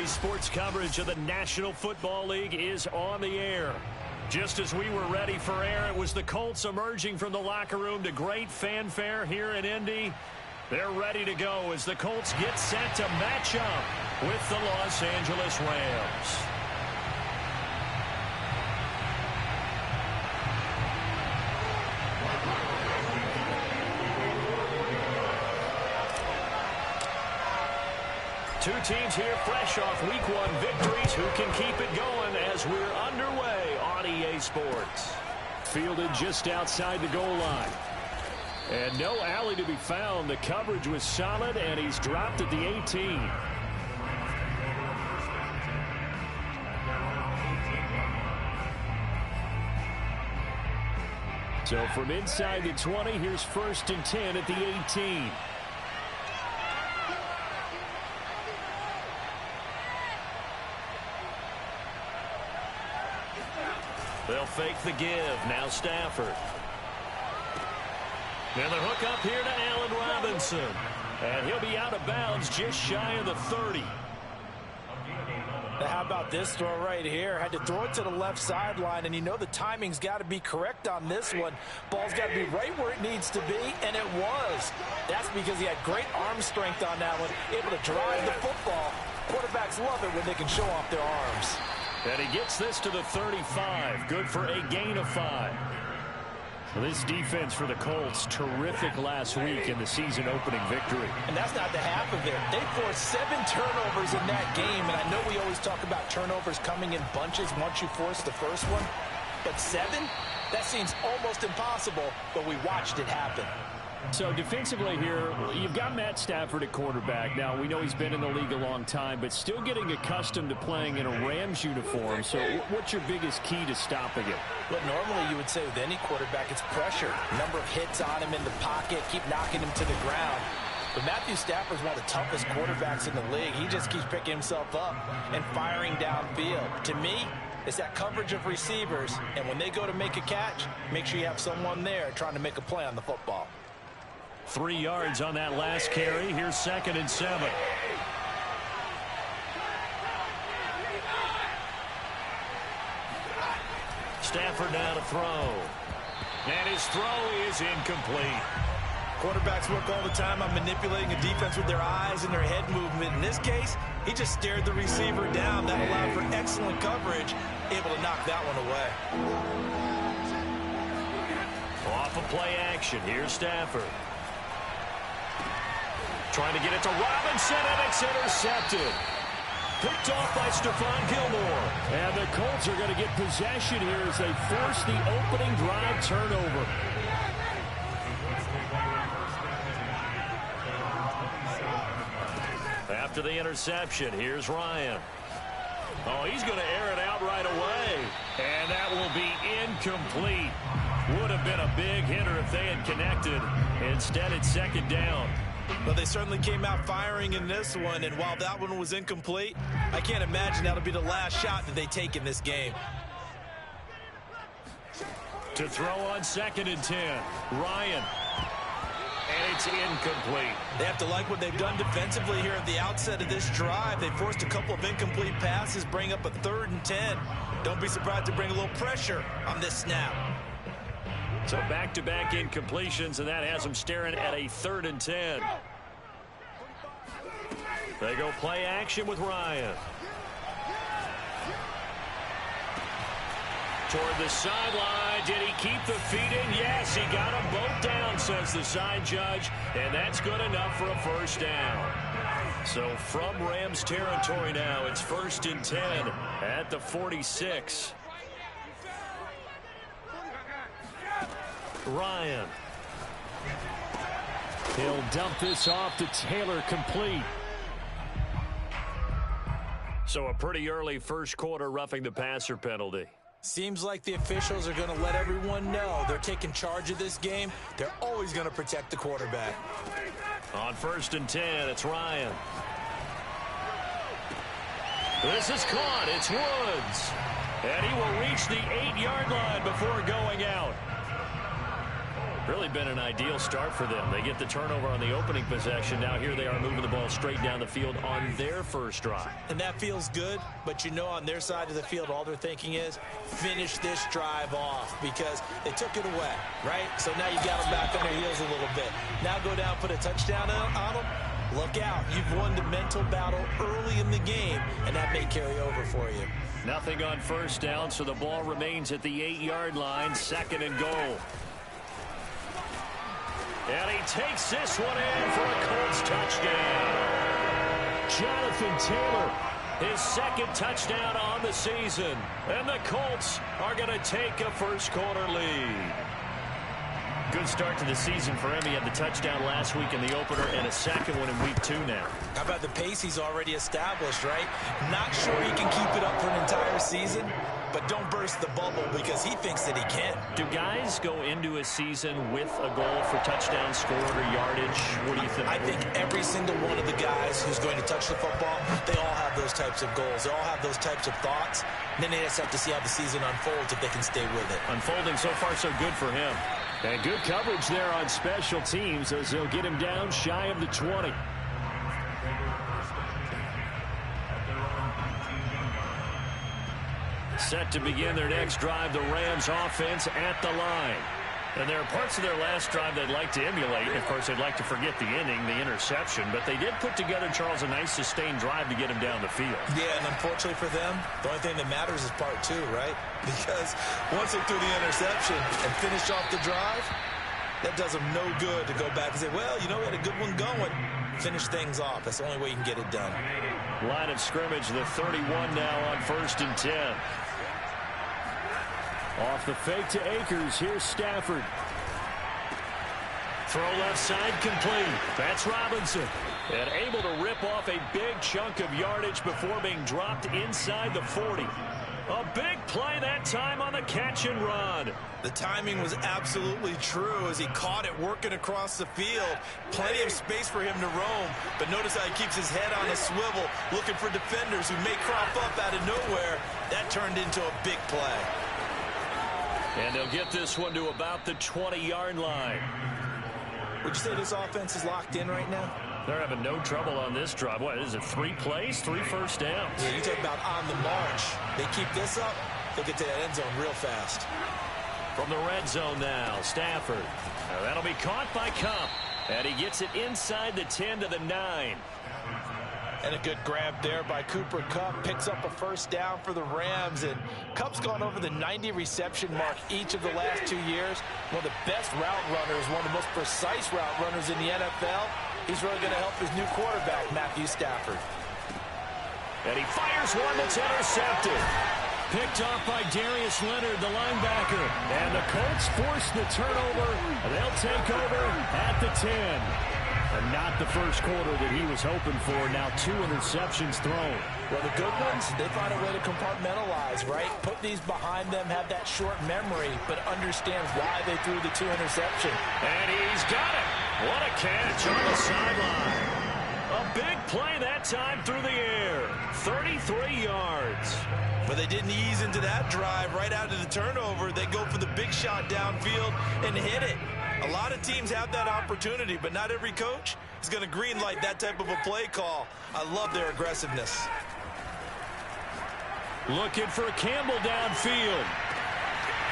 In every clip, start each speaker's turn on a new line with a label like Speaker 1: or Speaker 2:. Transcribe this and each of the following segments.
Speaker 1: Today's sports coverage of the National Football League is on the air. Just as we were ready for air, it was the Colts emerging from the locker room to great fanfare here in Indy. They're ready to go as the Colts get set to match up with the Los Angeles Rams. Two teams here fresh off Week 1 victories who can keep it going as we're underway on EA Sports. Fielded just outside the goal line. And no alley to be found. The coverage was solid, and he's dropped at the 18. So from inside the 20, here's 1st and 10 at the 18. They'll fake the give. Now Stafford. And the hook up here to Allen Robinson. And he'll be out of bounds just shy of the 30.
Speaker 2: How about this throw right here? Had to throw it to the left sideline, and you know the timing's got to be correct on this one. Ball's got to be right where it needs to be, and it was. That's because he had great arm strength on that one, able to drive the football. Quarterbacks love it when they can show off their arms.
Speaker 1: And he gets this to the 35. Good for a gain of 5. This defense for the Colts, terrific last week in the season opening victory.
Speaker 2: And that's not the half of it. They forced 7 turnovers in that game. And I know we always talk about turnovers coming in bunches once you force the first one. But 7? That seems almost impossible, but we watched it happen.
Speaker 1: So defensively here, you've got Matt Stafford at quarterback. Now, we know he's been in the league a long time, but still getting accustomed to playing in a Rams uniform. So what's your biggest key to stopping it?
Speaker 2: Well, normally you would say with any quarterback, it's pressure. Number of hits on him in the pocket, keep knocking him to the ground. But Matthew Stafford's one of the toughest quarterbacks in the league. He just keeps picking himself up and firing downfield. To me, it's that coverage of receivers, and when they go to make a catch, make sure you have someone there trying to make a play on the football.
Speaker 1: 3 yards on that last carry. Here's 2nd and 7. Stafford now to throw. And his throw is incomplete.
Speaker 2: Quarterbacks work all the time on manipulating a defense with their eyes and their head movement. In this case, he just stared the receiver down. That allowed for excellent coverage, able to knock that one away.
Speaker 1: Off of play action. Here's Stafford. Trying to get it to Robinson, and it's intercepted. Picked off by Stephon Gilmore. And the Colts are going to get possession here as they force the opening drive turnover. After the interception, here's Ryan. Oh, he's going to air it out right away. And that will be incomplete. Would have been a big hitter if they had connected. Instead, it's 2nd down.
Speaker 2: Well, they certainly came out firing in this one, and while that one was incomplete, I can't imagine that'll be the last shot that they take in this game.
Speaker 1: To throw on 2nd and 10, Ryan. And it's incomplete.
Speaker 2: They have to like what they've done defensively here at the outset of this drive. They forced a couple of incomplete passes, bring up a 3rd and 10. Don't be surprised to bring a little pressure on this snap.
Speaker 1: So back-to-back incompletions, and that has them staring at a 3rd and 10. They go play action with Ryan. Toward the sideline. Did he keep the feet in? Yes, he got them both down, says the side judge, and that's good enough for a 1st down. So from Rams territory now, it's 1st and 10 at the 46. Ryan. He'll dump this off to Taylor, complete. So a pretty early first quarter roughing the passer penalty.
Speaker 2: Seems like the officials are going to let everyone know they're taking charge of this game. They're always going to protect the quarterback.
Speaker 1: On 1st and 10, it's Ryan. This is caught. It's Woods. And he will reach the 8-yard line before going out. Really been an ideal start for them. They get the turnover on the opening possession. Now here they are moving the ball straight down the field on their first drive.
Speaker 2: And that feels good, but you know on their side of the field, all they're thinking is finish this drive off because they took it away, right? So now you got them back on their heels a little bit. Now go down, put a touchdown on them. Look out. You've won the mental battle early in the game, and that may carry over for you.
Speaker 1: Nothing on first down, so the ball remains at the 8-yard line, 2nd and goal. And he takes this one in for a Colts touchdown. Jonathan Taylor, his 2nd touchdown on the season. And the Colts are going to take a first-quarter lead. Good start to the season for him. He had the touchdown last week in the opener and a second one in week 2 now.
Speaker 2: How about the pace he's already established, right? Not sure he can keep it up for an entire season, but don't burst the bubble because he thinks that he can.
Speaker 1: Do guys go into a season with a goal for touchdown scored or yardage? What do you think?
Speaker 2: I think every single one of the guys who's going to touch the football, they all have those types of goals. They all have those types of thoughts. And then they just have to see how the season unfolds if they can stay with it.
Speaker 1: Unfolding so far so good for him. And good coverage there on special teams as they'll get him down shy of the 20. Set to begin their next drive, the Rams offense at the line. And there are parts of their last drive they'd like to emulate. Of course, they'd like to forget the ending, the interception. But they did put together, Charles, a nice sustained drive to get him down the field.
Speaker 2: Yeah, and unfortunately for them, the only thing that matters is part 2, right? Because once they threw the interception and finished off the drive, that does them no good to go back and say, well, you know, we had a good one going. Finish things off. That's the only way you can get it done.
Speaker 1: Line of scrimmage, the 31 now on 1st and 10. Off the fake to Akers. Here's Stafford. Throw left side complete. That's Robinson. And able to rip off a big chunk of yardage before being dropped inside the 40. A big play that time on the catch and run.
Speaker 2: The timing was absolutely true as he caught it working across the field. Plenty of space for him to roam. But notice how he keeps his head on a swivel looking for defenders who may crop up out of nowhere. That turned into a big play.
Speaker 1: And they'll get this one to about the 20-yard line.
Speaker 2: Would you say this offense is locked in right now?
Speaker 1: They're having no trouble on this drive. What is it, 3 plays, 3 first downs?
Speaker 2: Yeah, you talk about on the march. They keep this up, they'll get to that end zone real fast.
Speaker 1: From the red zone now, Stafford. Now that'll be caught by Kupp. And he gets it inside the 10 to the 9.
Speaker 2: And a good grab there by Cooper Kupp. Picks up a first down for the Rams. And Kupp's gone over the 90 reception mark each of the last 2 years. One of the best route runners, one of the most precise route runners in the NFL. He's really going to help his new quarterback, Matthew Stafford.
Speaker 1: And he fires one that's intercepted. Picked off by Darius Leonard, the linebacker. And the Colts force the turnover. They'll take over at the 10. And not the first quarter that he was hoping for. Now 2 interceptions thrown.
Speaker 2: Well, the good ones, they find a way to compartmentalize, right? Put these behind them, have that short memory, but understand why they threw the 2 interceptions.
Speaker 1: And he's got it. What a catch on the sideline. A big play that time through the air. 33 yards.
Speaker 2: But they didn't ease into that drive right out of the turnover. They go for the big shot downfield and hit it. A lot of teams have that opportunity, but not every coach is going to greenlight that type of a play call. I love their aggressiveness.
Speaker 1: Looking for Campbell downfield.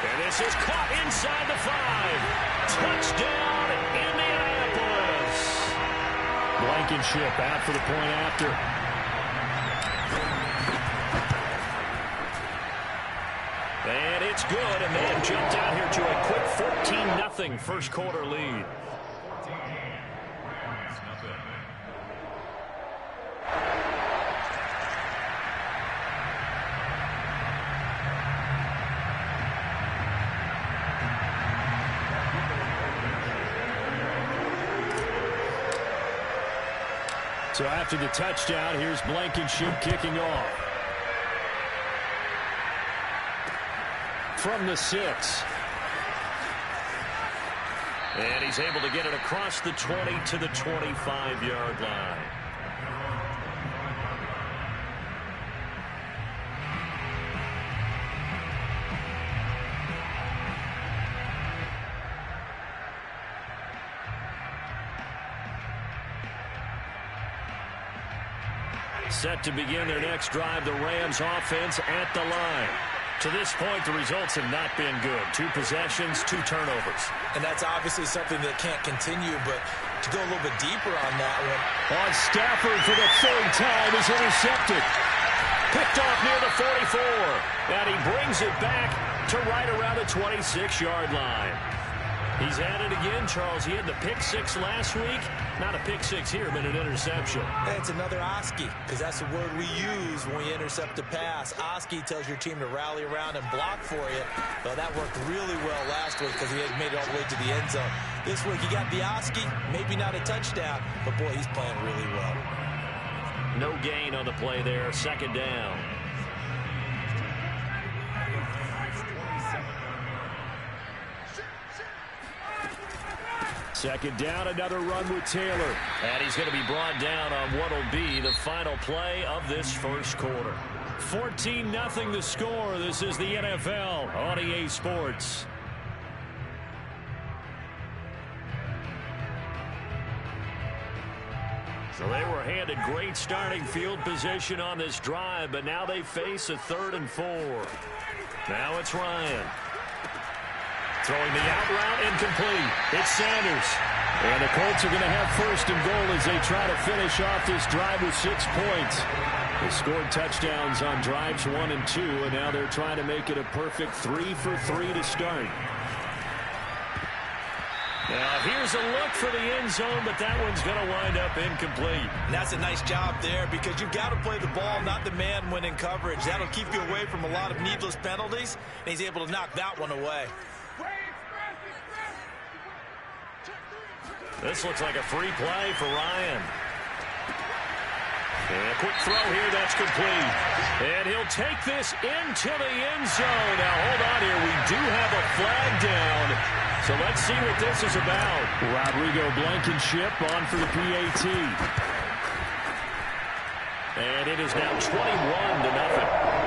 Speaker 1: And this is caught inside the 5. Touchdown, Indianapolis. Blankenship out for the point after. And it's good, and they have jumped out here to a quick 14-0 first quarter lead. So after the touchdown, here's Blankenship kicking off. From the 6. And he's able to get it across the 20 to the 25-yard line. Set to begin their next drive, the Rams offense at the line. To this point, the results have not been good. 2 possessions, 2 turnovers.
Speaker 2: And that's obviously something that can't continue, but to go a little bit deeper on that one.
Speaker 1: On Stafford for the 3rd time is intercepted. Picked off near the 44. And he brings it back to right around the 26-yard line. He's at it again, Charles. He had the pick 6 last week. Not a pick 6 here, but an interception.
Speaker 2: Hey, it's another Oski, because that's the word we use when we intercept a pass. Oski tells your team to rally around and block for you. But that worked really well last week because he had made it all the way to the end zone. This week, he got the Oski, maybe not a touchdown, but boy, he's playing really well.
Speaker 1: No gain on the play there, 2nd down. Second down, another run with Taylor. And he's going to be brought down on what will be the final play of this first quarter. 14-0 the score. This is the NFL on EA Sports. So they were handed great starting field position on this drive, but now they face a 3rd and 4. Now it's Ryan. Throwing the out route, incomplete. It's Sanders. And the Colts are going to have 1st and goal as they try to finish off this drive with 6 points. They scored touchdowns on drives 1 and 2, and now they're trying to make it a perfect 3 for 3 to start. Now here's a look for the end zone, but that one's going to wind up incomplete.
Speaker 2: And that's a nice job there because you've got to play the ball, not the man when in coverage. That'll keep you away from a lot of needless penalties, and he's able to knock that one away.
Speaker 1: This looks like a free play for Ryan. And a quick throw here, that's complete. And he'll take this into the end zone. Now, hold on here. We do have a flag down. So let's see what this is about. Rodrigo Blankenship on for the PAT. And it is now 21-0.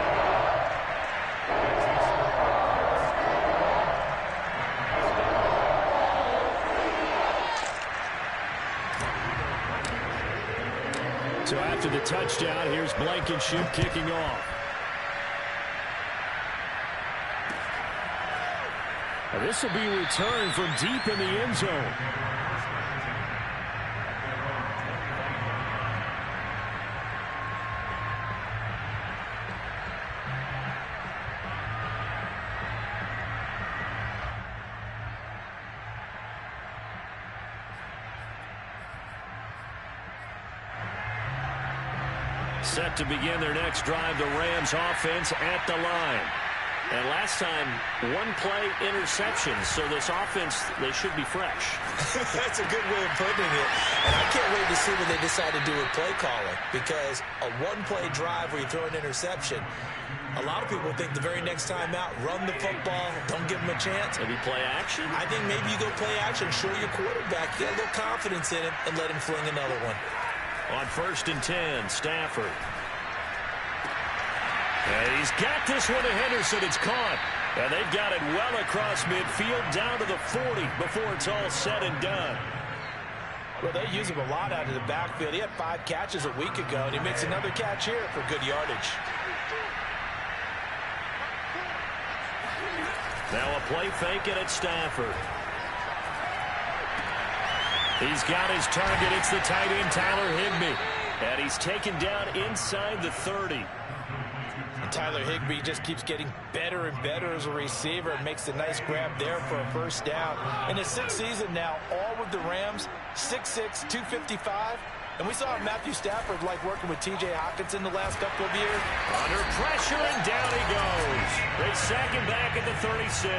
Speaker 1: So after the touchdown, here's Blankenship kicking off. Now this will be returned from deep in the end zone. Set to begin their next drive, the Rams offense at the line. And last time, 1-play interception, so this offense, they should be fresh.
Speaker 2: That's a good way of putting it. And I can't wait to see what they decide to do with play calling, because a 1-play drive where you throw an interception, a lot of people think the very next time out, run the football, don't give them a chance.
Speaker 1: Maybe play action?
Speaker 2: I think maybe you go play action, show your quarterback, get a little confidence in him, and let him fling another one.
Speaker 1: On 1st and 10, Stafford. And he's got this one to Henderson. It's caught. And they've got it well across midfield down to the 40 before it's all said and done.
Speaker 2: Well, they use him a lot out of the backfield. He had 5 catches a week ago, and he makes another catch here for good yardage.
Speaker 1: Now a play fake, and it's Stafford. He's got his target. It's the tight end, Tyler Higbee. And he's taken down inside the 30.
Speaker 2: And Tyler Higbee just keeps getting better and better as a receiver and makes a nice grab there for a 1st down. In his 6th season now, all with the Rams, 6'6", 255. And we saw Matthew Stafford like working with T.J. Hockenson the last couple of years.
Speaker 1: Under pressure, and down he goes. They sack him back at the 36.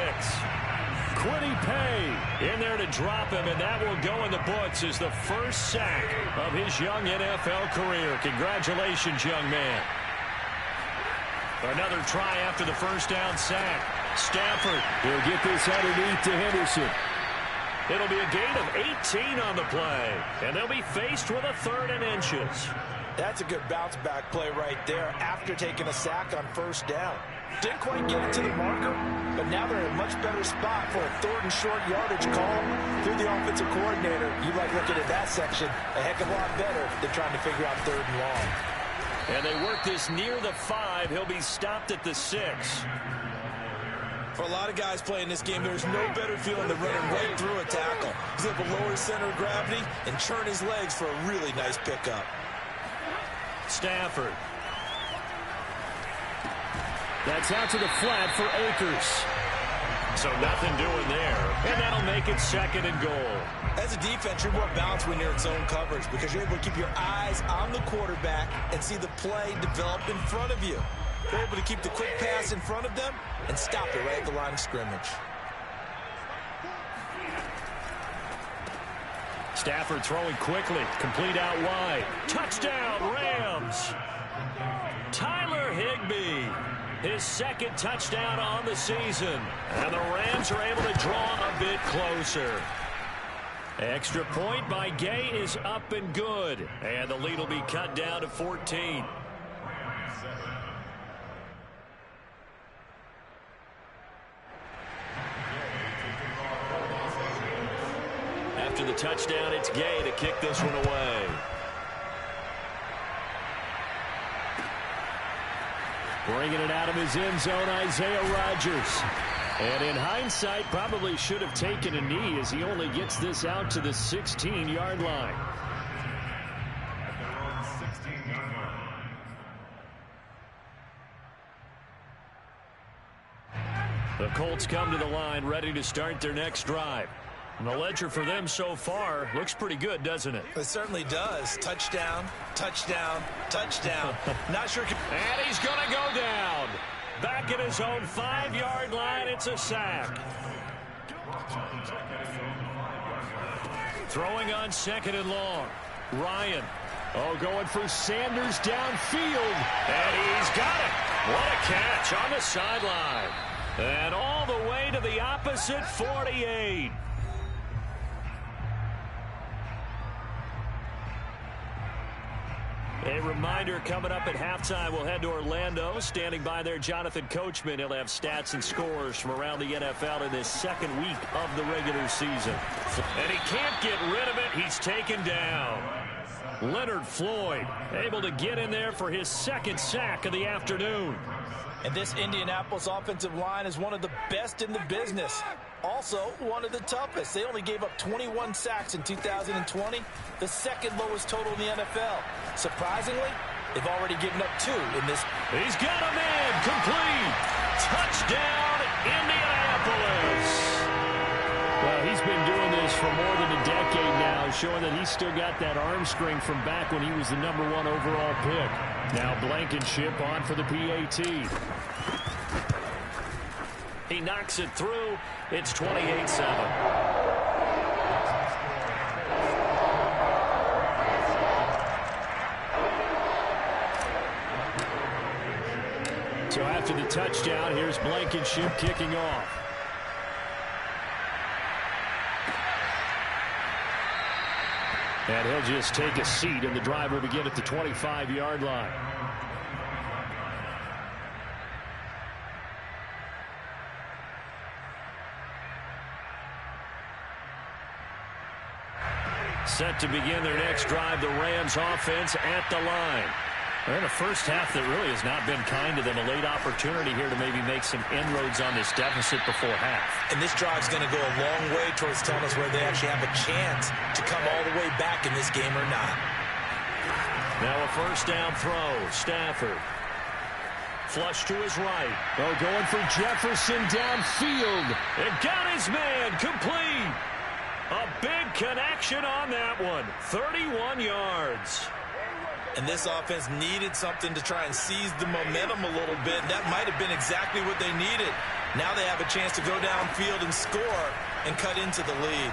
Speaker 1: Kwity Paye in there to drop him, and that will go in the books as the first sack of his young NFL career. Congratulations, young man. Another try after the 1st down sack. Stafford will get this underneath to Henderson. It'll be a gain of 18 on the play, and they'll be faced with a 3rd and inches.
Speaker 2: That's a good bounce-back play right there after taking a sack on 1st down. Didn't quite get it to the marker, but now they're in a much better spot for a 3rd and short yardage call through the offensive coordinator. You like looking at that section a heck of a lot better than trying to figure out 3rd and long.
Speaker 1: And they work this near the 5. He'll be stopped at the 6.
Speaker 2: For a lot of guys playing this game, there's no better feeling than running right through a tackle. He's able to lower his center of gravity and churn his legs for a really nice pickup.
Speaker 1: Stafford. That's out to the flat for Akers. So nothing doing there, and that'll make it 2nd and goal.
Speaker 2: As a defense, you're more balanced when you're in zone coverage because you're able to keep your eyes on the quarterback and see the play develop in front of you. You're able to keep the quick pass in front of them and stop it right at the line of scrimmage.
Speaker 1: Stafford throwing quickly, complete out wide. Touchdown, Rams! Tyler Higbee, his 2nd touchdown on the season. And the Rams are able to draw a bit closer. Extra point by Gay is up and good. And the lead will be cut down to 14. After the touchdown, it's Gay to kick this one away. Bringing it out of his end zone, Isaiah Rodgers. And in hindsight, probably should have taken a knee as he only gets this out to the 16-yard line. The Colts come to the line ready to start their next drive. And the ledger for them so far looks pretty good, doesn't it?
Speaker 2: It certainly does. Touchdown, touchdown, touchdown. Not sure.
Speaker 1: And he's going to go down. Back at his own 5-yard line, it's a sack. Throwing on 2nd and long. Ryan. Oh, going for Sanders downfield. And he's got it. What a catch on the sideline. And all the way to the opposite 48. A reminder, coming up at halftime, we'll head to Orlando. Standing by there, Jonathan Coachman. He'll have stats and scores from around the NFL in this 2nd week of the regular season. And he can't get rid of it. He's taken down. Leonard Floyd able to get in there for his 2nd sack of the afternoon.
Speaker 2: And this Indianapolis offensive line is one of the best in the business. Also, one of the toughest. They only gave up 21 sacks in 2020, the 2nd lowest total in the NFL. Surprisingly, they've already given up 2 in this.
Speaker 1: He's got a man complete. Touchdown, Indianapolis. Well, he's been doing this for more than a decade now, showing that he's still got that arm strength from back when he was the #1 overall pick. Now Blankenship on for the PAT. He knocks it through. It's 28-7. So after the touchdown, here's Blankenship kicking off. And he'll just take a seat, and the drive will begin at the 25-yard line. Set to begin their next drive, the Rams offense at the line. They're in a first half that really has not been kind to them. A late opportunity here to maybe make some inroads on this deficit before half.
Speaker 2: And this drive's going to go a long way towards telling us whether they actually have a chance to come all the way back in this game or not.
Speaker 1: Now a first down throw. Stafford. Flush to his right. Oh, going for Jefferson downfield. And got his man complete. A big connection on that one. 31 yards.
Speaker 2: And this offense needed something to try and seize the momentum a little bit. That might have been exactly what they needed. Now they have a chance to go downfield and score and cut into the lead.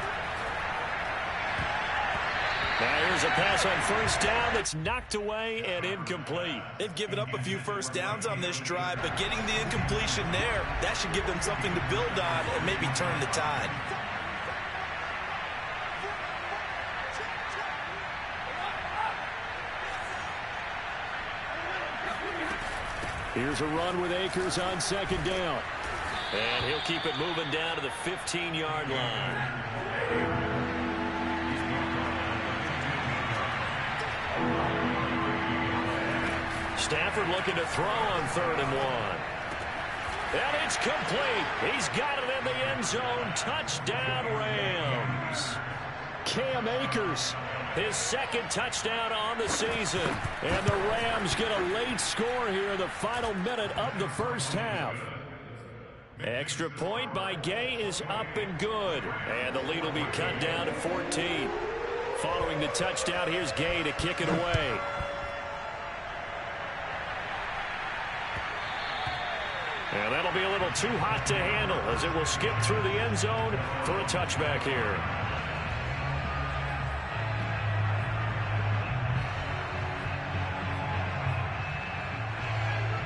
Speaker 1: Now here's a pass on first down that's knocked away and incomplete.
Speaker 2: They've given up a few first downs on this drive, but getting the incompletion there, that should give them something to build on and maybe turn the tide.
Speaker 1: Here's a run with Akers on second down. And he'll keep it moving down to the 15-yard line. Stafford looking to throw on 3rd and 1. And it's complete. He's got it in the end zone. Touchdown, Rams. Cam Akers, his 2nd touchdown on the season. And the Rams get a late score here in the final minute of the first half. Extra point by Gay is up and good. And the lead will be cut down to 14. Following the touchdown, here's Gay to kick it away. And that'll be a little too hot to handle as it will skip through the end zone for a touchback here.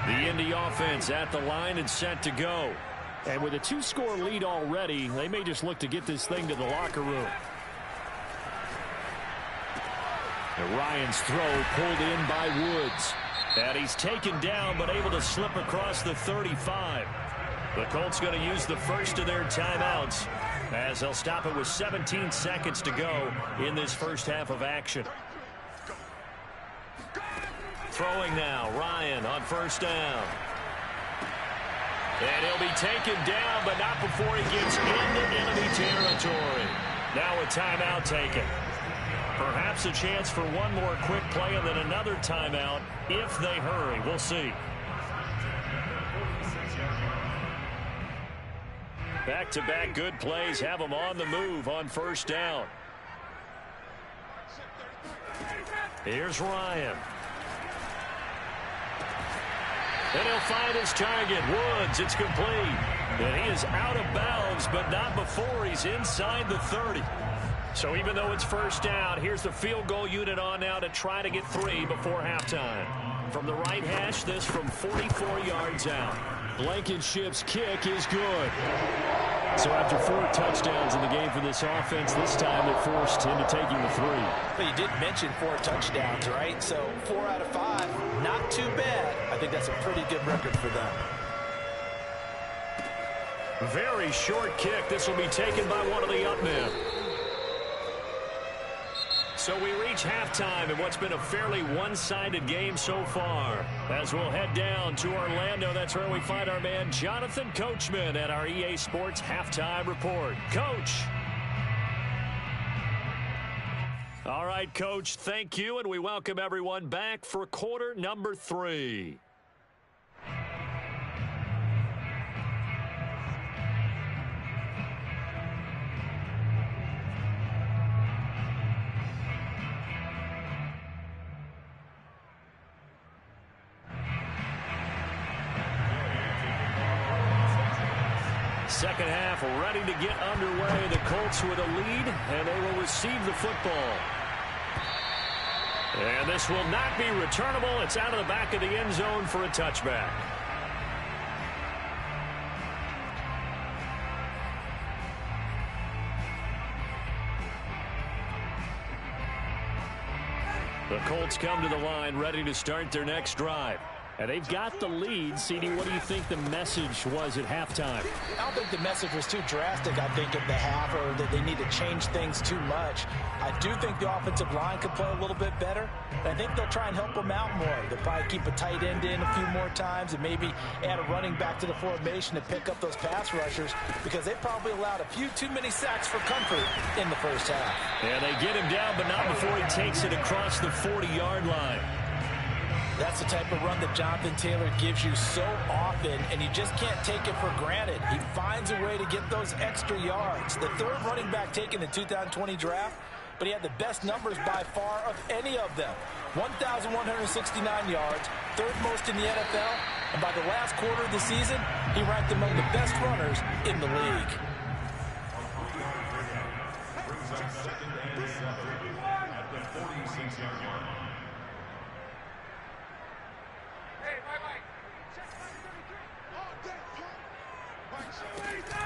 Speaker 1: The Indy offense at the line and set to go. And with a 2-score lead already, they may just look to get this thing to the locker room. And Ryan's throw pulled in by Woods. And he's taken down but able to slip across the 35. The Colts going to use the first of their timeouts as they'll stop it with 17 seconds to go in this first half of action. Throwing now, Ryan on 1st down. And he'll be taken down, but not before he gets into enemy territory. Now a timeout taken. Perhaps a chance for one more quick play and then another timeout if they hurry. We'll see. Back-to-back good plays have them on the move on 1st down. Here's Ryan. And he'll find his target. Woods, it's complete. And he is out of bounds, but not before he's inside the 30. So even though it's 1st down, here's the field goal unit on now to try to get 3 before halftime. From the right hash, this from 44 yards out. Blankenship's kick is good. So after 4 touchdowns in the game for this offense, this time they're forced into taking the 3.
Speaker 2: But you did mention 4 touchdowns, right? So 4 out of 5, not too bad. I think that's a pretty good record for them.
Speaker 1: Very short kick. This will be taken by one of the up men. So we reach halftime in what's been a fairly one-sided game so far. As we'll head down to Orlando, that's where we find our man Jonathan Coachman at our EA Sports Halftime Report. Coach. All right, Coach, thank you, and we welcome everyone back for quarter number 3. Second half ready to get underway. The Colts with a lead, and they will receive the football. And this will not be returnable. It's out of the back of the end zone for a touchback. The Colts come to the line ready to start their next drive. And they've got the lead. CD, what do you think the message was at halftime?
Speaker 2: I don't think the message was too drastic, I think, at the half, or that they need to change things too much. I do think the offensive line could play a little bit better. I think they'll try and help them out more. They'll probably keep a tight end in a few more times and maybe add a running back to the formation to pick up those pass rushers, because they probably allowed a few too many sacks for comfort in the first half.
Speaker 1: Yeah, they get him down, but not before he takes it across the 40-yard line.
Speaker 2: That's the type of run that Jonathan Taylor gives you so often, and you just can't take it for granted. He finds a way to get those extra yards. The third running back taken in the 2020 draft, but he had the best numbers by far of any of them. 1,169 yards, third most in the NFL, and by the last quarter of the season, he ranked among the best runners in the league.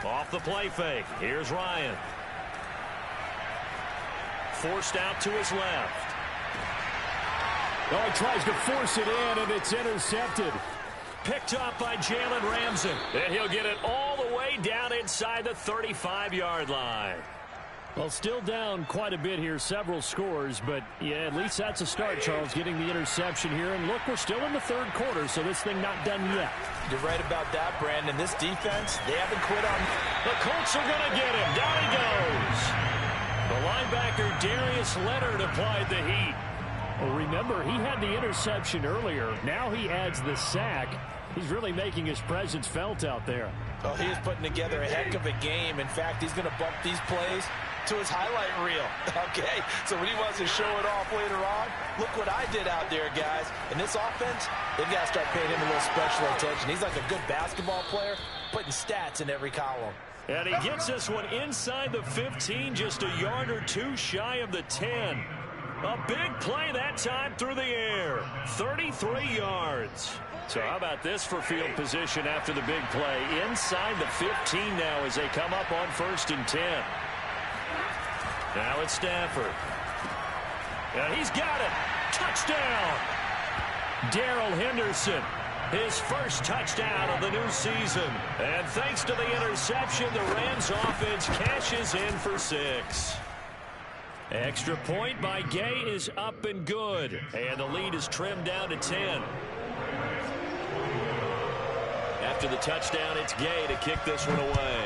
Speaker 1: Off the play fake. Here's Ryan. Forced out to his left. Oh, he tries to force it in, and it's intercepted. Picked up by Jalen Ramsey. And he'll get it all the way down inside the 35-yard line. Well, still down quite a bit here, several scores, but yeah, at least that's a start, Charles, getting the interception here. And look, we're still in the third quarter, so this thing not done yet.
Speaker 2: You're right about that, Brandon. This defense, they haven't quit on.
Speaker 1: The Colts are going to get him. Down he goes. The linebacker, Darius Leonard, applied the heat. Well, remember, he had the interception earlier. Now he adds the sack. He's really making his presence felt out there.
Speaker 2: Oh, he is putting together a heck of a game. In fact, he's going to bump these plays to his highlight reel. Okay, so when he wants to show it off later on, look what I did out there, guys. In this offense, they've got to start paying him a little special attention. He's like a good basketball player, putting stats in every column.
Speaker 1: And he gets this one inside the 15, just a yard or two shy of the 10. A big play that time through the air. 33 yards. So how about this for field position after the big play? Inside the 15 now as they come up on 1st and 10. Now it's Stafford. And he's got it. Touchdown. Darrell Henderson. His first touchdown of the new season. And thanks to the interception, the Rams offense cashes in for 6. Extra point by Gay is up and good. And the lead is trimmed down to 10. After the touchdown, it's Gay to kick this one away.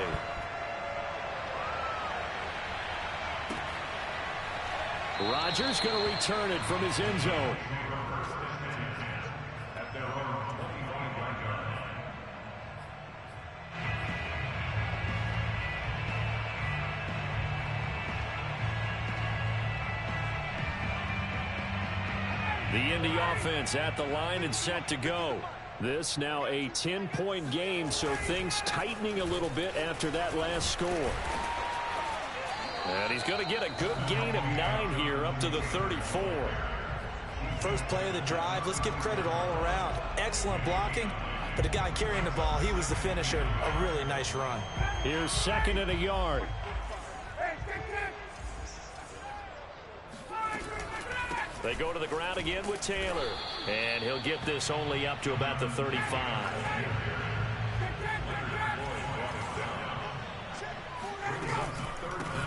Speaker 1: Rodgers going to return it from his end zone. The Indy offense at the line and set to go. This now a 10-point game, so things tightening a little bit after that last score. And he's going to get a good gain of 9 here up to the 34.
Speaker 2: First play of the drive, let's give credit all around. Excellent blocking, but the guy carrying the ball, he was the finisher. A really nice run.
Speaker 1: Here's 2nd and a yard. They go to the ground again with Taylor. And he'll get this only up to about the 35.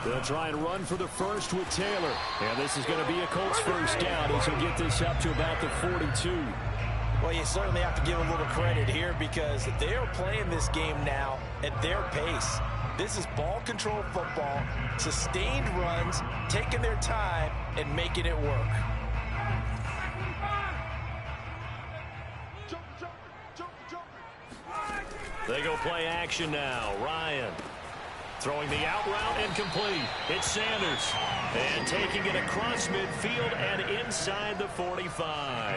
Speaker 1: They'll try and run for the first with Taylor. And this is going to be a Colts first down as he'll get this up to about the 42.
Speaker 2: Well, you certainly have to give a little credit here because they are playing this game now at their pace. This is ball control football, sustained runs, taking their time and making it work.
Speaker 1: They go play action now. Ryan throwing the out route incomplete. It's Sanders. And taking it across midfield and inside the 45.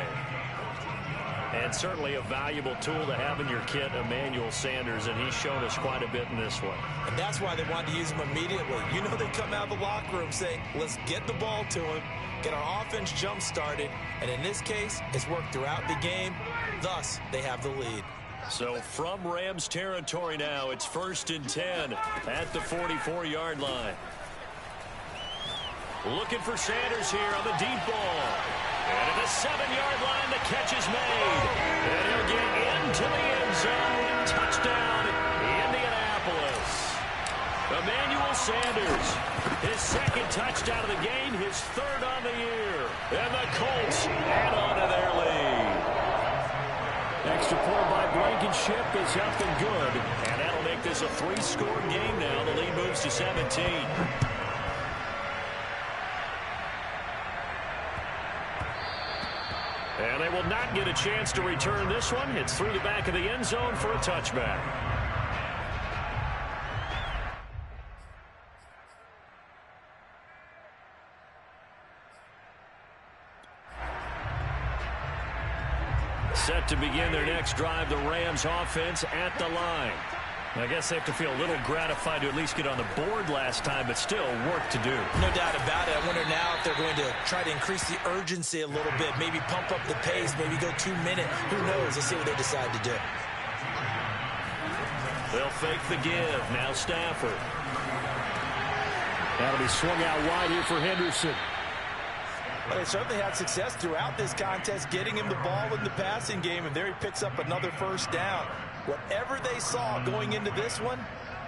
Speaker 1: And certainly a valuable tool to have in your kit, Emmanuel Sanders, and he's shown us quite a bit in this one.
Speaker 2: And that's why they wanted to use him immediately. You know, they come out of the locker room saying, let's get the ball to him, get our offense jump-started, and in this case, it's worked throughout the game. Thus, they have the lead.
Speaker 1: So from Rams territory now, it's 1st and 10 at the 44-yard line. Looking for Sanders here on the deep ball. And at the 7-yard line, the catch is made. And he'll get into the end zone. Touchdown, Indianapolis. Emmanuel Sanders, his 2nd touchdown of the game, his 3rd on the year. And the Colts add on to their lead. Extra point by Blankenship is up and good. And that'll make this a 3-score game now. The lead moves to 17. And they will not get a chance to return this one. It's through the back of the end zone for a touchback. Set to begin their next drive, the Rams offense at the line. I guess they have to feel a little gratified to at least get on the board last time, but still work to do.
Speaker 2: No doubt about it. I wonder now if they're going to try to increase the urgency a little bit, maybe pump up the pace, maybe go 2-minute. Who knows? Let's see what they decide to do.
Speaker 1: They'll fake the give. Now Stafford. That'll be swung out wide here for Henderson.
Speaker 2: Well, they certainly had success throughout this contest, getting him the ball in the passing game, and there he picks up another first down. Whatever they saw going into this one,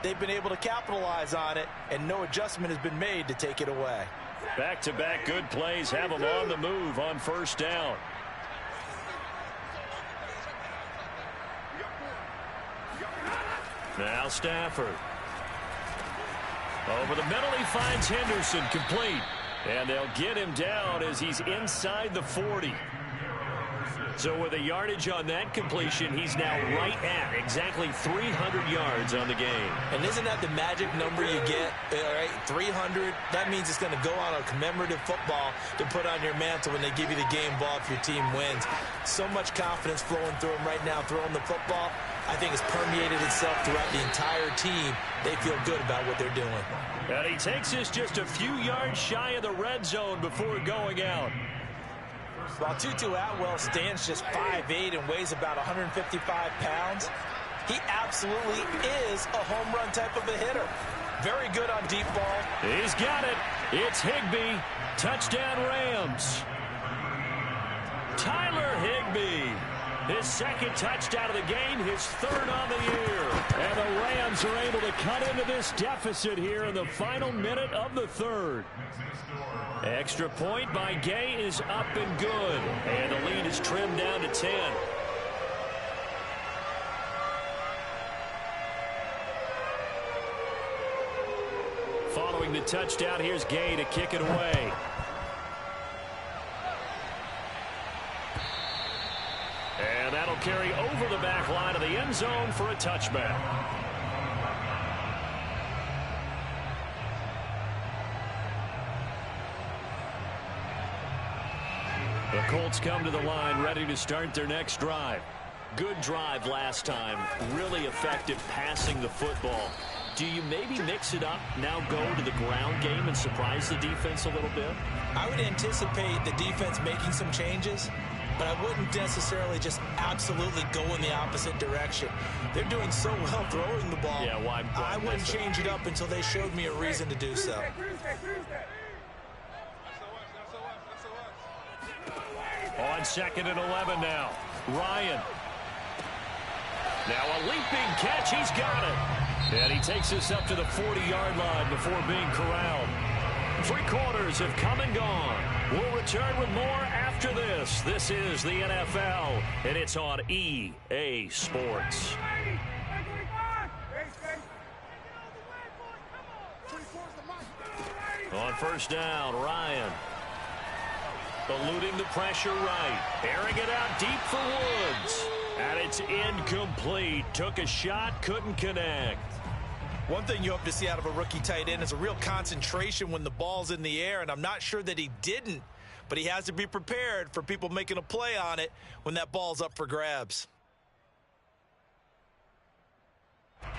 Speaker 2: they've been able to capitalize on it, and no adjustment has been made to take it away.
Speaker 1: Back-to-back good plays have them on the move on first down. Now Stafford. Over the middle, he finds Henderson, complete. And they'll get him down as he's inside the 40. So with a yardage on that completion, he's now right at exactly 300 yards on the game.
Speaker 2: And isn't that the magic number you get? All right, 300, that means it's going to go on a commemorative football to put on your mantle when they give you the game ball if your team wins. So much confidence flowing through him right now, throwing the football. I think it's permeated itself throughout the entire team. They feel good about what they're doing.
Speaker 1: And he takes us just a few yards shy of the red zone before going out.
Speaker 2: While Tutu Atwell stands just 5'8" and weighs about 155 pounds, he absolutely is a home run type of a hitter. Very good on deep ball.
Speaker 1: He's got it. It's Higbee. Touchdown Rams. Tyler Higbee. His second touchdown of the game, his third on the year. And the Rams are able to cut into this deficit here in the final minute of the third. Extra point by Gay is up and good. And the lead is trimmed down to 10. Following the touchdown, here's Gay to kick it away. And that'll carry over the back line of the end zone for a touchback. The Colts come to the line ready to start their next drive. Good drive last time. Really effective passing the football. Do you maybe mix it up, now go to the ground game and surprise the defense a little bit?
Speaker 2: I would anticipate the defense making some changes, but I wouldn't necessarily just absolutely go in the opposite direction. They're doing so well throwing the ball.
Speaker 1: Yeah, why
Speaker 2: I wouldn't change it up until they showed me a reason to do so.
Speaker 1: On 2nd and 11 now. Ryan. Now a leaping catch. He's got it. And he takes us up to the 40-yard line before being corralled. 3 quarters have come and gone. We'll return with more after this. This is the NFL, and it's on EA Sports. On first down, Ryan. Eluding the pressure right. Airing it out deep for Woods. And it's incomplete. Took a shot, couldn't connect.
Speaker 2: One thing you hope to see out of a rookie tight end is a real concentration when the ball's in the air, and I'm not sure that he didn't, but he has to be prepared for people making a play on it when that ball's up for grabs.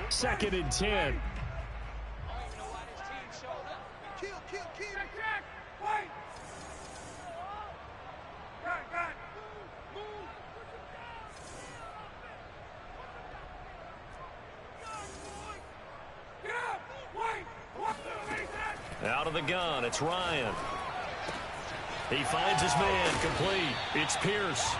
Speaker 1: 2nd and 10. Out of the gun, it's Ryan. He finds his man, complete. It's Pierce.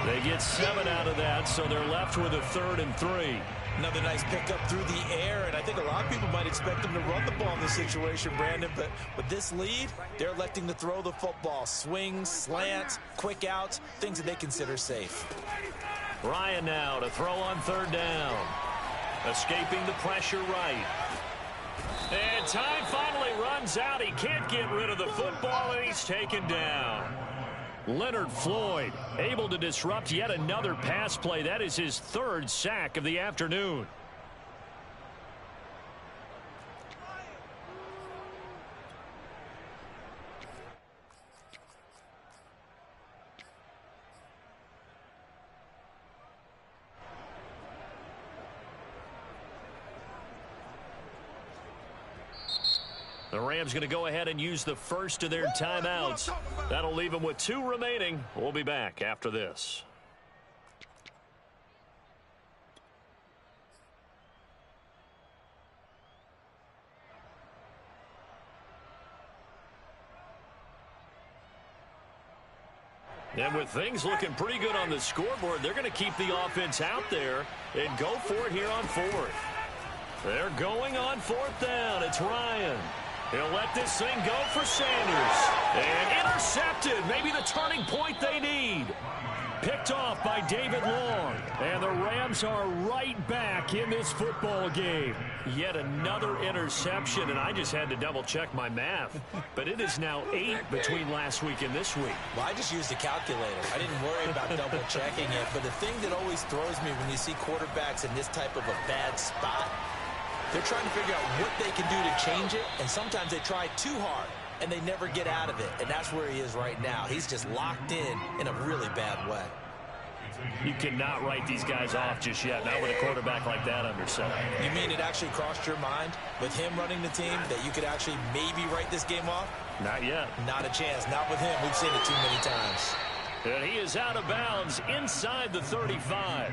Speaker 1: They get 7 out of that, so they're left with a 3rd and 3.
Speaker 2: Another nice pickup through the air, and I think a lot of people might expect them to run the ball in this situation, Brandon, but with this lead, they're electing to throw the football. Swings, slants, quick outs, things that they consider safe.
Speaker 1: Ryan now to throw on 3rd down. Escaping the pressure right. And time finally runs out. He can't get rid of the football, and he's taken down. Leonard Floyd able to disrupt yet another pass play. That is his 3rd sack of the afternoon. The Rams going to go ahead and use the first of their timeouts. That'll leave them with 2 remaining. We'll be back after this. And with things looking pretty good on the scoreboard, they're going to keep the offense out there and go for it here on 4th. They're going on 4th down. It's Ryan. He'll let this thing go for Sanders. And intercepted. Maybe the turning point they need. Picked off by David Long. And the Rams are right back in this football game. Yet another interception, and I just had to double-check my math. But it is now 8 between last week and this week.
Speaker 2: Well, I just used a calculator. I didn't worry about double-checking it. But the thing that always throws me when you see quarterbacks in this type of a bad spot, they're trying to figure out what they can do to change it, and sometimes they try too hard, and they never get out of it. And that's where he is right now. He's just locked in a really bad way.
Speaker 1: You cannot write these guys off just yet, not with a quarterback like that under center.
Speaker 2: You mean it actually crossed your mind with him running the team that you could actually maybe write this game off?
Speaker 1: Not yet.
Speaker 2: Not a chance. Not with him. We've seen it too many times.
Speaker 1: And he is out of bounds inside the 35.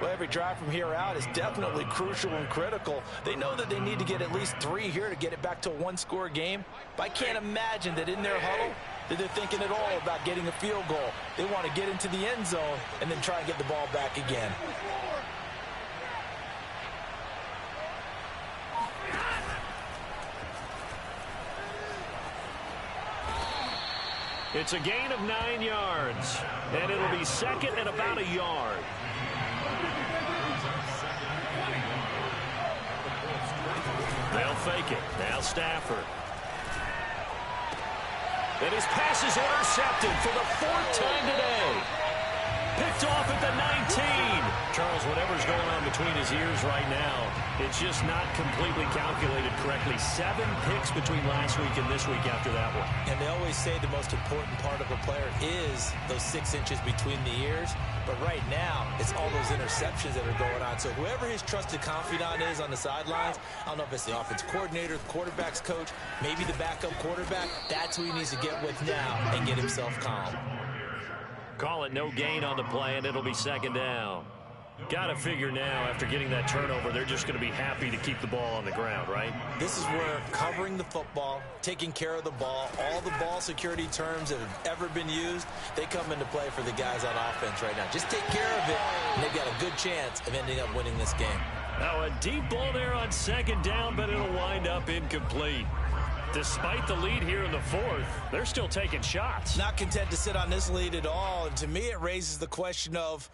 Speaker 2: Well, every drive from here out is definitely crucial and critical. They know that they need to get at least 3 here to get it back to a one-score game. But I can't imagine that in their huddle that they're thinking at all about getting a field goal. They want to get into the end zone and then try and get the ball back again.
Speaker 1: It's a gain of 9 yards, and it'll be second and about a yard. They'll fake it. Now Stafford. And his pass is intercepted for the 4th time today. Picked off at the 19. Charles, whatever's going on between his ears right now, it's just not completely calculated correctly. 7 picks between last week and this week after that one.
Speaker 2: And they always say the most important part of a player is those 6 inches between the ears. But right now, it's all those interceptions that are going on. So whoever his trusted confidant is on the sidelines, I don't know if it's the offense coordinator, the quarterback's coach, maybe the backup quarterback, that's who he needs to get with now and get himself calm.
Speaker 1: Call it no gain on the play, and it'll be second down. Got to figure now, after getting that turnover, they're just going to be happy to keep the ball on the ground, right?
Speaker 2: This is where covering the football, taking care of the ball, all the ball security terms that have ever been used, they come into play for the guys on offense right now. Just take care of it, and they've got a good chance of ending up winning this game.
Speaker 1: Now a deep ball there on second down, but it'll wind up incomplete. Despite the lead here in the 4th, they're still taking shots.
Speaker 2: Not content to sit on this lead at all, and to me it raises the question of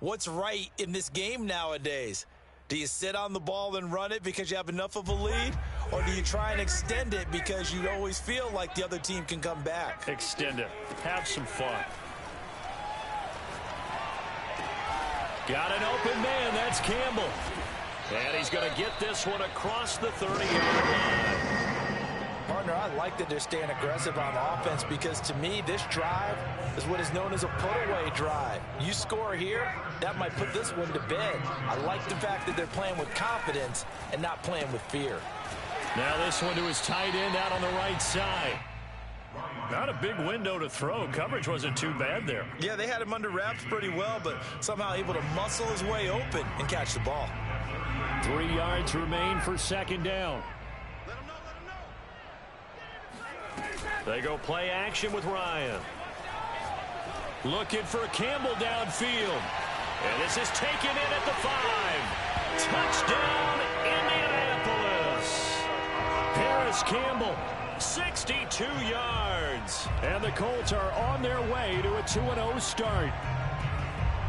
Speaker 2: what's right in this game nowadays. Do you sit on the ball and run it because you have enough of a lead? Or do you try and extend it because you always feel like the other team can come back?
Speaker 1: Extend it. Have some fun. Got an open man. That's Campbell. And he's going to get this one across the 30-yard line.
Speaker 2: Partner, I like that they're staying aggressive on offense because to me, this drive is what is known as a put-away drive. You score here, that might put this one to bed. I like the fact that they're playing with confidence and not playing with fear.
Speaker 1: Now this one to his tight end out on the right side. Not a big window to throw. Coverage wasn't too bad there.
Speaker 2: Yeah, they had him under wraps pretty well, but somehow able to muscle his way open and catch the ball.
Speaker 1: 3 yards remain for second down. They go play action with Ryan. Looking for Campbell downfield. And this is taken in at the 5. Touchdown, Indianapolis. Paris Campbell, 62 yards. And the Colts are on their way to a 2-0 start.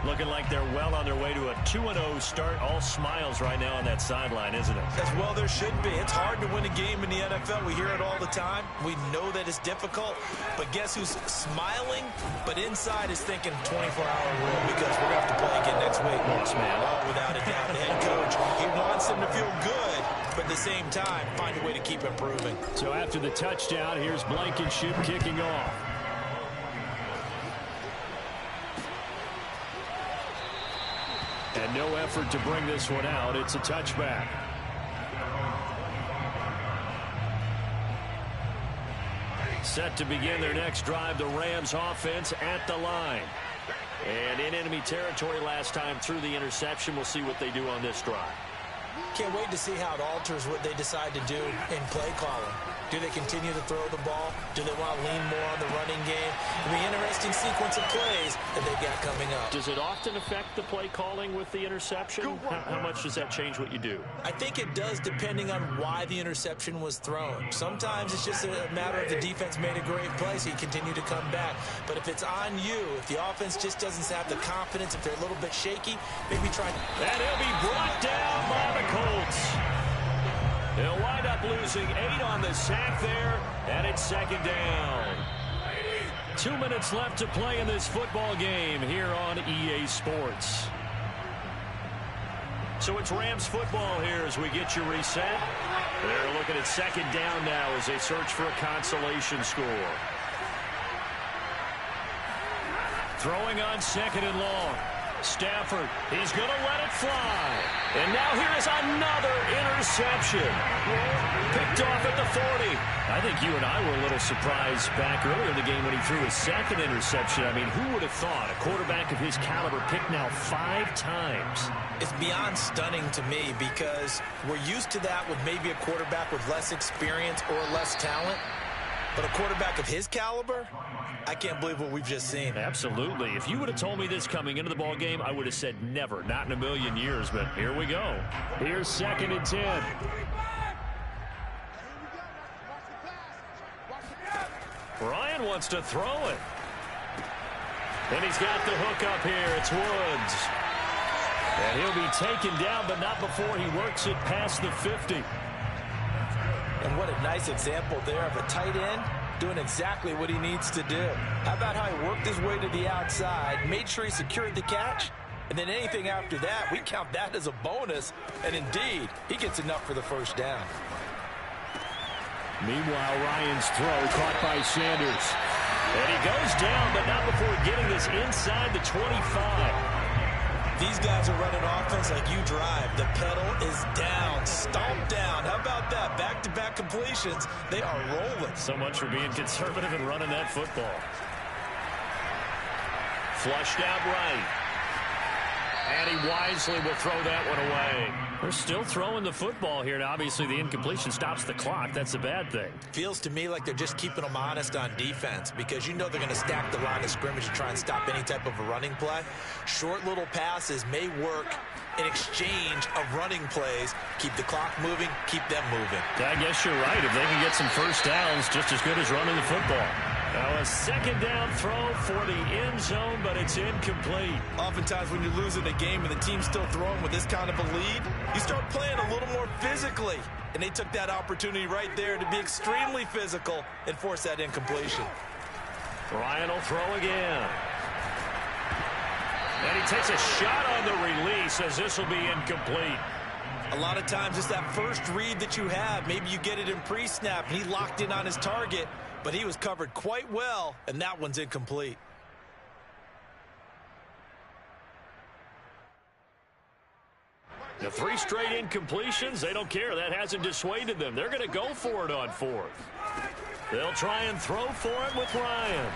Speaker 1: Looking like they're well on their way to a 2-0 start. All smiles right now on that sideline, isn't it?
Speaker 2: As well there should be. It's hard to win a game in the NFL. We hear it all the time. We know that it's difficult. But guess who's smiling? But inside is thinking 24-hour rule because we're going to have to play again next week.
Speaker 1: Yes, man.
Speaker 2: Oh, without a doubt. The head coach, he wants them to feel good, but at the same time, find a way to keep improving.
Speaker 1: So after the touchdown, here's Blankenship kicking off. And no effort to bring this one out. It's a touchback. Set to begin their next drive, the Rams offense at the line. And in enemy territory last time through the interception. We'll see what they do on this drive.
Speaker 2: Can't wait to see how it alters what they decide to do in play calling. Do they continue to throw the ball? Do they want to lean more on the running game? It'll be an interesting sequence of plays that they've got coming up.
Speaker 1: Does it often affect the play calling with the interception? How much does that change what you do?
Speaker 2: I think it does, depending on why the interception was thrown. Sometimes it's just a matter of the defense made a great play, so you continue to come back. But if it's on you, if the offense just doesn't have the confidence, if they're a little bit shaky, maybe try.
Speaker 1: And he'll be brought down by the Colts. They'll wind up losing 8 on the sack there, and it's second down. 2 minutes left to play in this football game here on EA Sports. So it's Rams football here as we get you reset. They're looking at second down now as they search for a consolation score. Throwing on second and long. Stafford, he's going to let it fly. And now here is another interception. Picked off at the 40. I think you and I were a little surprised back earlier in the game when he threw his second interception. I mean, who would have thought a quarterback of his caliber picked now 5 times?
Speaker 2: It's beyond stunning to me because we're used to that with maybe a quarterback with less experience or less talent. But a quarterback of his caliber, I can't believe what we've just seen.
Speaker 1: Absolutely. If you would have told me this coming into the ball game, I would have said never, not in a million years. But here we go. Here's second and 10. Ryan wants to throw it. And he's got the hook up here. It's Woods. And he'll be taken down, but not before he works it past the 50.
Speaker 2: And what a nice example there of a tight end doing exactly what he needs to do. How about how he worked his way to the outside, made sure he secured the catch, and then anything after that, we count that as a bonus. And indeed, he gets enough for the first down.
Speaker 1: Meanwhile, Ryan's throw caught by Sanders. And he goes down, but not before getting this inside the 25.
Speaker 2: These guys are running offense like you drive. The pedal is down, stomped down. How about that? Back-to-back completions. They are rolling.
Speaker 1: So much for being conservative and running that football. Flushed out right. And he wisely will throw that one away. They're still throwing the football here. Now, obviously, the incompletion stops the clock. That's a bad thing.
Speaker 2: Feels to me like they're just keeping them honest on defense because you know they're going to stack the line of scrimmage and try and stop any type of a running play. Short little passes may work in exchange of running plays. Keep the clock moving, keep them moving.
Speaker 1: I guess you're right. If they can get some first downs, just as good as running the football. Now a second down throw for the end zone, but it's incomplete.
Speaker 2: Oftentimes when you're losing a game and the team's still throwing with this kind of a lead, you start playing a little more physically. And they took that opportunity right there to be extremely physical and force that incompletion.
Speaker 1: Ryan will throw again. And he takes a shot on the release as this will be incomplete.
Speaker 2: A lot of times it's that first read that you have. Maybe you get it in pre-snap and he locked in on his target, but he was covered quite well, and that one's incomplete.
Speaker 1: The 3 straight incompletions, they don't care. That hasn't dissuaded them. They're going to go for it on 4th. They'll try and throw for it with Ryan.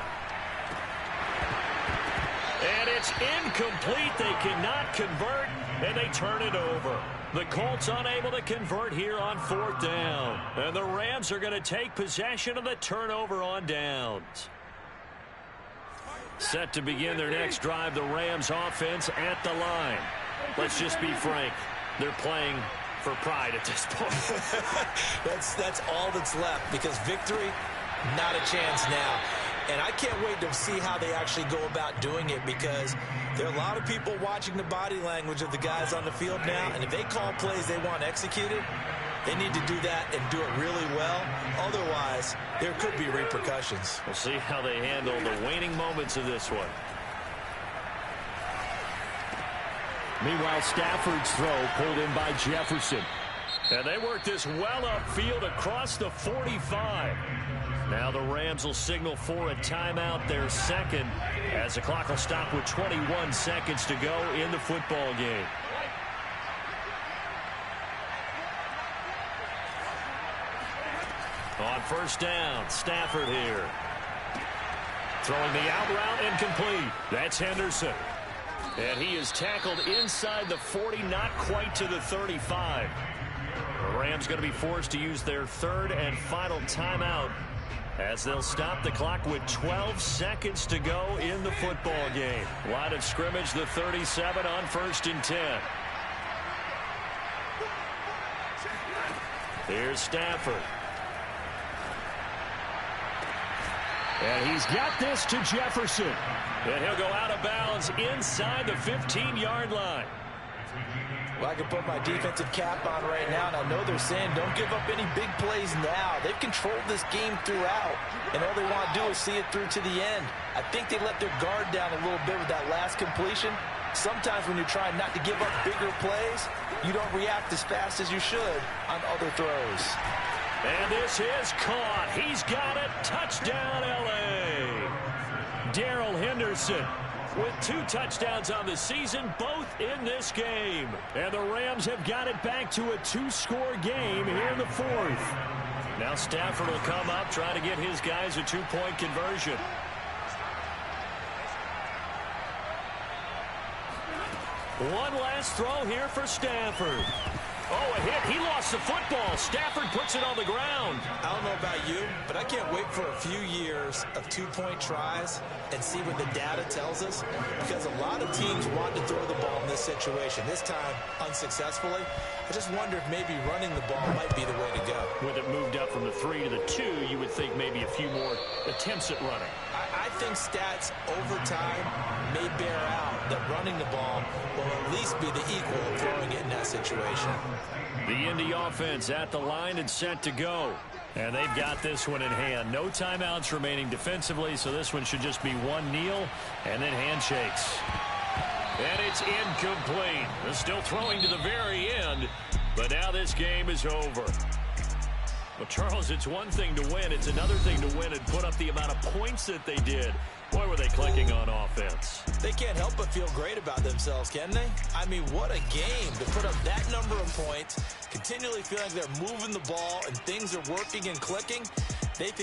Speaker 1: And it's incomplete. They cannot convert, and they turn it over. The Colts unable to convert here on 4th down. And the Rams are going to take possession of the turnover on downs. Set to begin their next drive, the Rams offense at the line. Let's just be frank. They're playing for pride at this point.
Speaker 2: That's all that's left because victory, not a chance now. And I can't wait to see how they actually go about doing it because there are a lot of people watching the body language of the guys on the field now. And if they call plays they want executed, they need to do that and do it really well. Otherwise, there could be repercussions.
Speaker 1: We'll see how they handle the waning moments of this one. Meanwhile, Stafford's throw pulled in by Jefferson. And they work this well upfield across the 45. Now the Rams will signal for a timeout, their second, as the clock will stop with 21 seconds to go in the football game. On first down, Stafford here. Throwing the out route incomplete. That's Henderson. And he is tackled inside the 40, not quite to the 35. The Rams going to be forced to use their third and final timeout as they'll stop the clock with 12 seconds to go in the football game. Line of scrimmage, the 37 on 1st and 10. Here's Stafford. And he's got this to Jefferson. And he'll go out of bounds inside the 15-yard line.
Speaker 2: Well, I can put my defensive cap on right now, and I know they're saying don't give up any big plays now. They've controlled this game throughout, and all they want to do is see it through to the end. I think they let their guard down a little bit with that last completion. Sometimes when you're trying not to give up bigger plays, you don't react as fast as you should on other throws.
Speaker 1: And this is caught. He's got it. Touchdown, L.A. Darrell Henderson with 2 touchdowns on the season, both in this game. And the Rams have got it back to a 2-score game here in the 4th. Now Stafford will come up, try to get his guys a 2-point conversion. One last throw here for Stafford. Oh, a hit. He lost the football. Stafford puts it on the ground.
Speaker 2: I don't know about you, but I can't wait for a few years of 2-point tries and see what the data tells us, because a lot of teams want to throw the ball in this situation. This time, unsuccessfully. I just wonder if maybe running the ball might be the way to go.
Speaker 1: With it moved up from the 3 to the 2, you would think maybe a few more attempts at running.
Speaker 2: I think stats over time may bear out that running the ball will at least be the equal of throwing it in that situation.
Speaker 1: The Indy offense at the line and set to go. And they've got this one in hand. No timeouts remaining defensively, so this one should just be one kneel and then handshakes. And it's incomplete. They're still throwing to the very end, but now this game is over. Well, Charles, it's one thing to win. It's another thing to win and put up the amount of points that they did. Boy, were they clicking on offense.
Speaker 2: They can't help but feel great about themselves, can they? I mean, what a game to put up that number of points, continually feeling like they're moving the ball and things are working and clicking. They think